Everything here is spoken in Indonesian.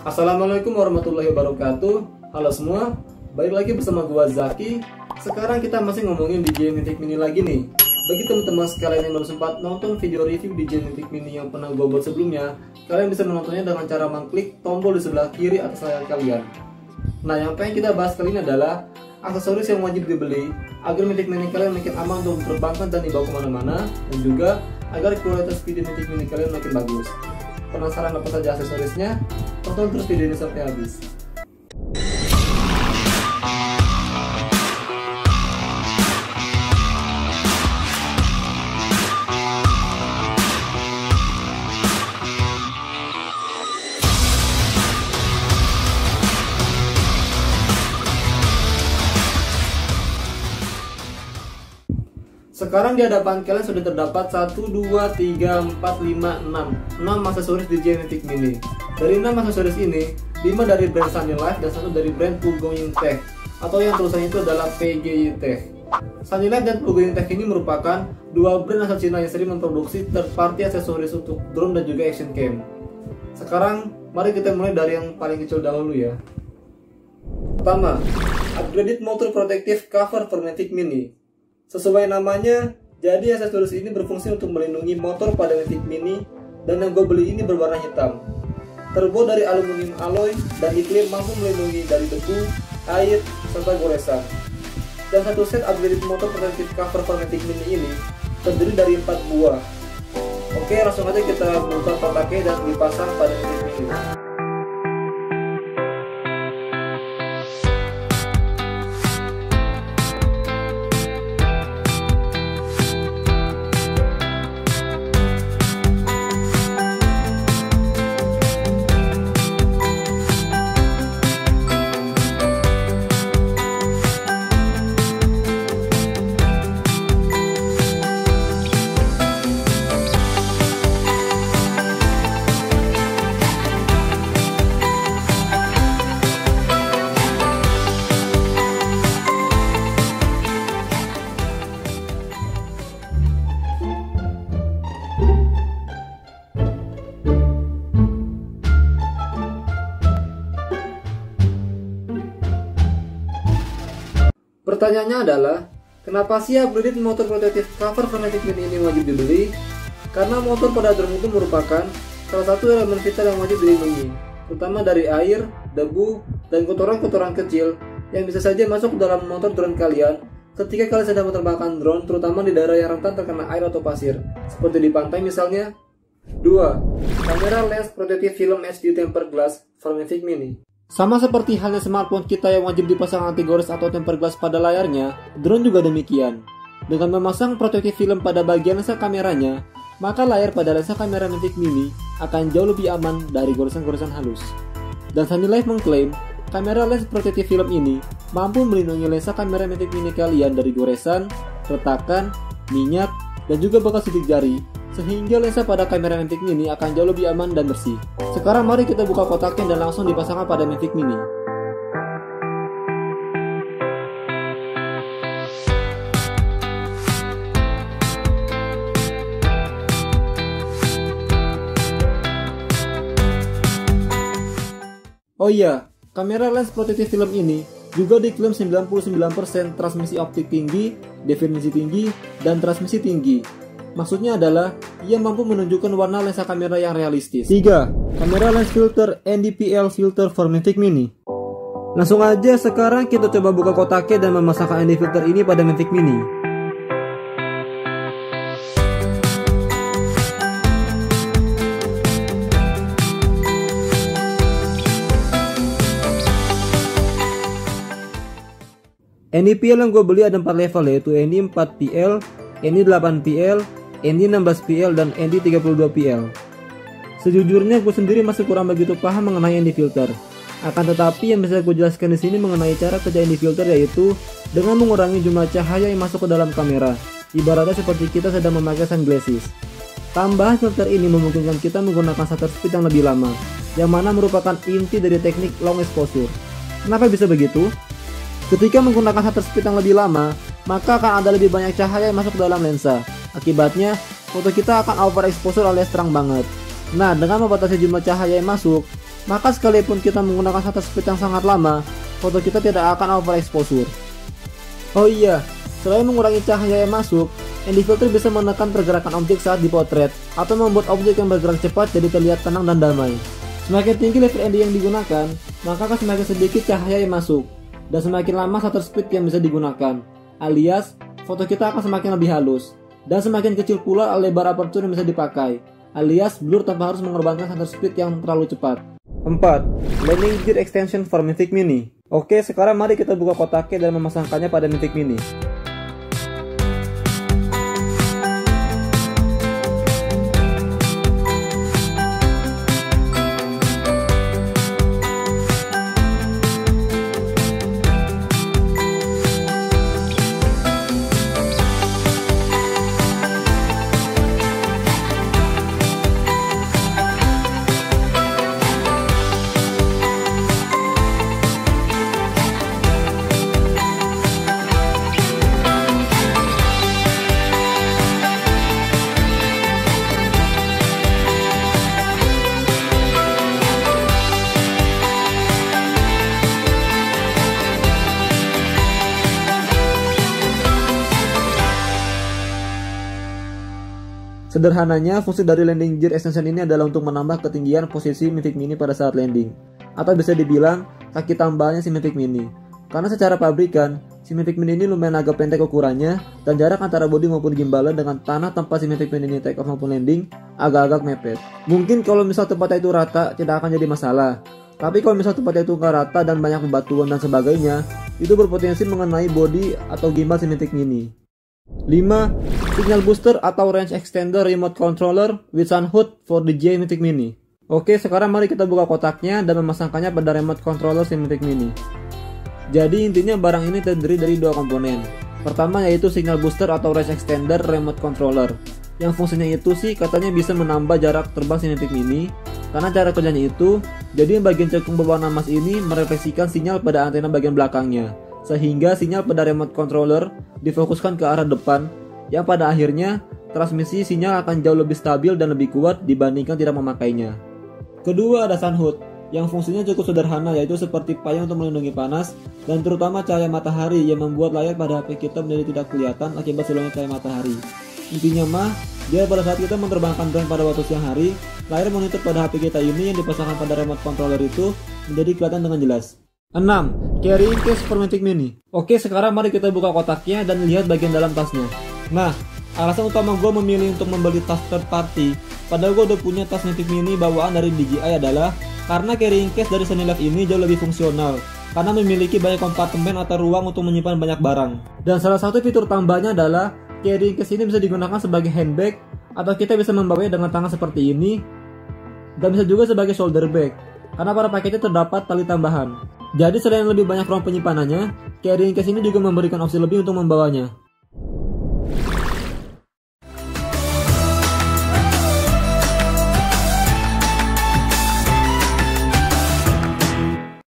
Assalamualaikum warahmatullahi wabarakatuh. Halo semua, balik lagi bersama gua Zaki. Sekarang kita masih ngomongin DJI Mavic Mini lagi nih. Bagi teman-teman sekalian yang baru sempat nonton video review DJI Mavic Mini yang pernah gua buat sebelumnya, kalian bisa menontonnya dengan cara mengklik tombol di sebelah kiri atas layar kalian. Nah, yang pengen kita bahas kali ini adalah aksesoris yang wajib dibeli agar Mavic Mini kalian makin aman untuk diterbangkan dan dibawa kemana-mana, dan juga agar kualitas video Mavic Mini kalian makin bagus. Penasaran apa saja aksesorisnya? Tonton terus video ini sampai habis. Sekarang di hadapan kalian sudah terdapat 1, 2, 3, 4, 5, 6 aksesoris DJI Mavic Mini. Dari 6 aksesoris ini, 5 dari brand Sunny Life dan 1 dari brand Pugoying Tech, atau yang tulisannya itu adalah PGY Tech. Sunny Life dan Pugoying Tech ini merupakan dua brand asal Cina yang sering memproduksi third party aksesoris untuk drone dan juga action cam. Sekarang, mari kita mulai dari yang paling kecil dahulu ya. Pertama, Upgraded Motor Protective Cover for Mavic Mini. Sesuai namanya, jadi aksesoris ini berfungsi untuk melindungi motor pada Mavic Mini, dan yang gue beli ini berwarna hitam. Terbuat dari aluminium alloy dan diklaim mampu melindungi dari debu, air, serta goresan. Dan satu set upgraded motor protective cover for Mavic Mini ini terdiri dari 4 buah. Oke, langsung aja kita buka kotaknya dan dipasang pada Mavic Mini. Pertanyaannya adalah, kenapa sih upgraded motor protective cover for Mavic Mini ini wajib dibeli? Karena motor pada drone itu merupakan salah satu elemen vital yang wajib dilindungi, terutama dari air, debu, dan kotoran-kotoran kecil yang bisa saja masuk ke dalam motor drone kalian ketika kalian sedang menerbangkan drone, terutama di daerah yang rentan terkena air atau pasir, seperti di pantai misalnya. 2. Kamera lens protective film HD tempered glass for Mavic Mini. Sama seperti halnya smartphone kita yang wajib dipasang anti gores atau tempered glass pada layarnya, drone juga demikian. Dengan memasang protective film pada bagian lensa kameranya, maka layar pada lensa kamera Mavic Mini akan jauh lebih aman dari goresan-goresan halus. Dan Sunny Life mengklaim, kamera lens protective film ini mampu melindungi lensa kamera Mavic Mini kalian dari goresan, retakan, minyak, dan juga bekas sidik jari, sehingga lensa pada kamera Mavic Mini akan jauh lebih aman dan bersih. Sekarang mari kita buka kotaknya dan langsung dipasangkan pada Mavic Mini. Oh iya, kamera lens protective film ini juga diklaim 99% transmisi optik tinggi, definisi tinggi, dan transmisi tinggi. Maksudnya adalah, ia mampu menunjukkan warna lensa kamera yang realistis. 3. Kamera lens filter NDPL filter for Mavic Mini. Langsung aja sekarang kita coba buka kotaknya dan memasangkan ND filter ini pada Mavic Mini. NDPL yang gue beli ada 4 level, yaitu ND 4PL, ND 8PL, ND 16PL, dan ND 32PL. Sejujurnya gue sendiri masih kurang begitu paham mengenai ND filter. Akan tetapi yang bisa gue jelaskan di sini mengenai cara kerja ND filter, yaitu dengan mengurangi jumlah cahaya yang masuk ke dalam kamera. Ibaratnya seperti kita sedang memakai sunglasses. Tambahan filter ini memungkinkan kita menggunakan shutter speed yang lebih lama, yang mana merupakan inti dari teknik long exposure. Kenapa bisa begitu? Ketika menggunakan shutter speed yang lebih lama, maka akan ada lebih banyak cahaya yang masuk ke dalam lensa. Akibatnya, foto kita akan overexposure alias terang banget. Nah, dengan membatasi jumlah cahaya yang masuk, maka sekalipun kita menggunakan shutter speed yang sangat lama, foto kita tidak akan overexposure. Oh iya, selain mengurangi cahaya yang masuk, ND filter bisa menekan pergerakan objek saat dipotret atau membuat objek yang bergerak cepat jadi terlihat tenang dan damai. Semakin tinggi level ND yang digunakan, maka akan semakin sedikit cahaya yang masuk, dan semakin lama shutter speed yang bisa digunakan, alias foto kita akan semakin lebih halus, dan semakin kecil pula lebar aperture yang bisa dipakai, alias blur tanpa harus mengorbankan shutter speed yang terlalu cepat. 4. Landing gear extension for Mavic Mini. Oke, sekarang mari kita buka kotaknya dan memasangkannya pada Mavic Mini. Sederhananya, fungsi dari landing gear extension ini adalah untuk menambah ketinggian posisi Mavic Mini pada saat landing, atau bisa dibilang kaki tambahannya si Mavic Mini. Karena secara pabrikan, si Mavic Mini ini lumayan agak pendek ukurannya, dan jarak antara bodi maupun gimbalnya dengan tanah tempat si Mavic Mini ini take off maupun landing agak-agak mepet. Mungkin kalau misal tempatnya itu rata tidak akan jadi masalah, tapi kalau misal tempatnya itu nggak rata dan banyak bebatuan dan sebagainya, itu berpotensi mengenai bodi atau gimbal si Mavic Mini. 5. Signal booster atau range extender remote controller with sun hood for DJI Mavic Mini. Oke, sekarang mari kita buka kotaknya dan memasangkannya pada remote controller si Mavic Mini. Jadi intinya barang ini terdiri dari dua komponen. Pertama yaitu signal booster atau range extender remote controller, yang fungsinya itu sih katanya bisa menambah jarak terbang si Mavic Mini. Karena cara kerjanya itu, jadi bagian cekung berwarna emas ini merefleksikan sinyal pada antena bagian belakangnya, sehingga sinyal pada remote controller difokuskan ke arah depan, yang pada akhirnya transmisi sinyal akan jauh lebih stabil dan lebih kuat dibandingkan tidak memakainya. Kedua ada sun hood, yang fungsinya cukup sederhana, yaitu seperti payung untuk melindungi panas dan terutama cahaya matahari yang membuat layar pada HP kita menjadi tidak kelihatan akibat siluetnya cahaya matahari. Intinya mah, dia pada saat kita menerbangkan drone pada waktu siang hari, layar monitor pada HP kita ini yang dipasangkan pada remote controller itu menjadi kelihatan dengan jelas. 6. Carrying case for Mavic Mini. Oke, sekarang mari kita buka kotaknya dan lihat bagian dalam tasnya. Nah, alasan utama gue memilih untuk membeli tas third party, padahal gue udah punya tas Mavic Mini bawaan dari DJI adalah karena carrying case dari Sunnylife ini jauh lebih fungsional, karena memiliki banyak kompartemen atau ruang untuk menyimpan banyak barang. Dan salah satu fitur tambahnya adalah carrying case ini bisa digunakan sebagai handbag, atau kita bisa membawanya dengan tangan seperti ini, dan bisa juga sebagai shoulder bag, karena pada paketnya terdapat tali tambahan. Jadi selain lebih banyak ruang penyimpanannya, carrying case ini juga memberikan opsi lebih untuk membawanya.